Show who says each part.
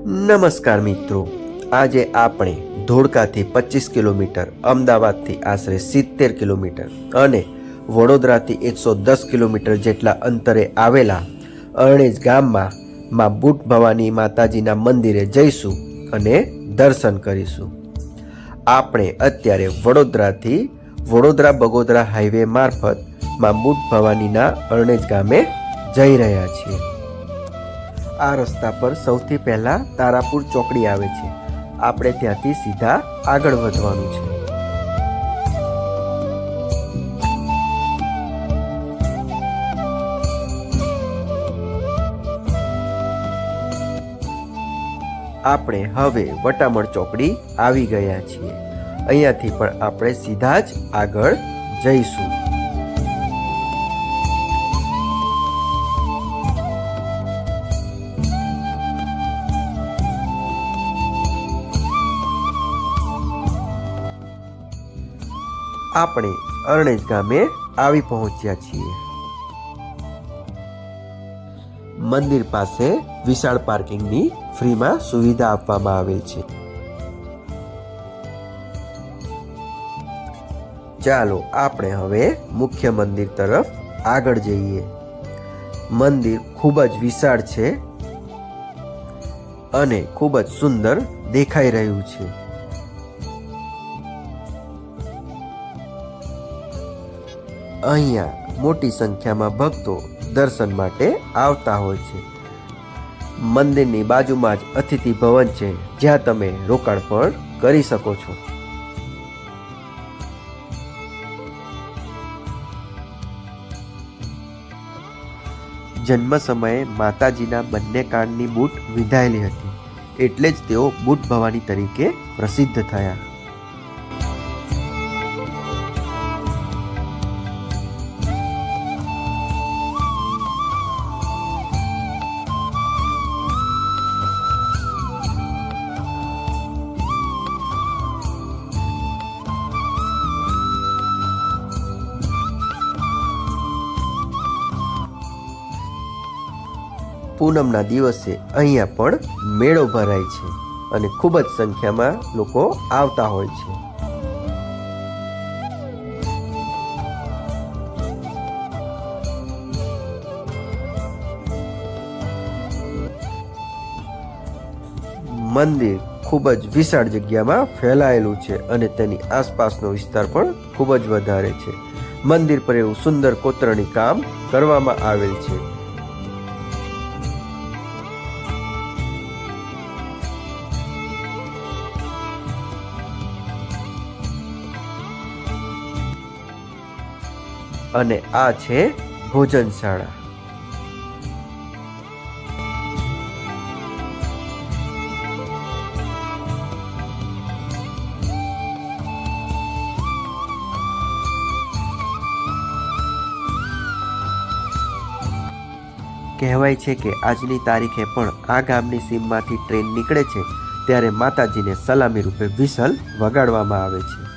Speaker 1: નમસ્કાર મિત્રો, આજે આપણે ધોળકાથી 25 કિલોમીટર, અમદાવાદથી આશરે 70 કિલોમીટર અને વડોદરાથી 110 કિલોમીટર જેટલા અંતરે આવેલા અરણેજ ગામમાં માં બુટ ભવાની માતાજીના મંદિરે જઈશું અને દર્શન કરીશું. આપણે અત્યારે વડોદરાથી વડોદરા બગોદરા હાઈવે મારફત માં બુટ ભવાનીના અરણેજ ગામે જઈ રહ્યા છીએ. આ રસ્તા પર સૌથી પહેલા તારાપુર ચોકડી આવે છે. આપણે ત્યાંથી સીધા આગળ વધવાનું છે. આપણે હવે વટામણ ચોકડી આવી ગયા છીએ. અહીંયાથી પણ આપણે સીધા જ આગળ જઈશું. આપણે અરણેજ ગામે આવી પહોંચ્યા છીએ. મંદિર પાસે વિશાળ પાર્કિંગની ફ્રીમાં સુવિધા આપવામાં આવેલ છે. ચાલો આપણે હવે મુખ્ય મંદિર તરફ આગળ જઈએ. મંદિર ખૂબ જ વિશાળ છે અને ખૂબ જ સુંદર દેખાઈ રહ્યું છે. અહીંયા મોટી સંખ્યામાં ભક્તો દર્શન માટે આવતા હોય છે. મંદિરની બાજુમાં જ અતિથિ ભવન છે, જ્યાં તમે રોકાણ પણ કરી શકો છો. જન્મ સમયે માતાજીના બંને કાનની બૂટ વિંધાયેલી હતી, એટલે જ તેઓ બુટ ભવાની તરીકે પ્રસિદ્ધ થયા. પૂનમના દિવસે અહીંયા પણ મેળો ભરાય છે અને ખૂબ જ સંખ્યામાં લોકો આવતા હોય છે. મંદિર ખૂબ જ વિશાળ જગ્યામાં ફેલાયેલું છે અને તેની આસપાસનો વિસ્તાર પણ ખૂબ જ વધારે છે. મંદિર પર એવું સુંદર કોતરણી કામ કરવામાં આવેલ છે. અને આ છે ભોજનશાળા. કહેવાય છે કે આજની તારીખે પણ આ ગામની સીમમાંથી ટ્રેન નીકળે છે ત્યારે માતાજીને સલામી રૂપે વિસલ વગાડવામાં આવે છે.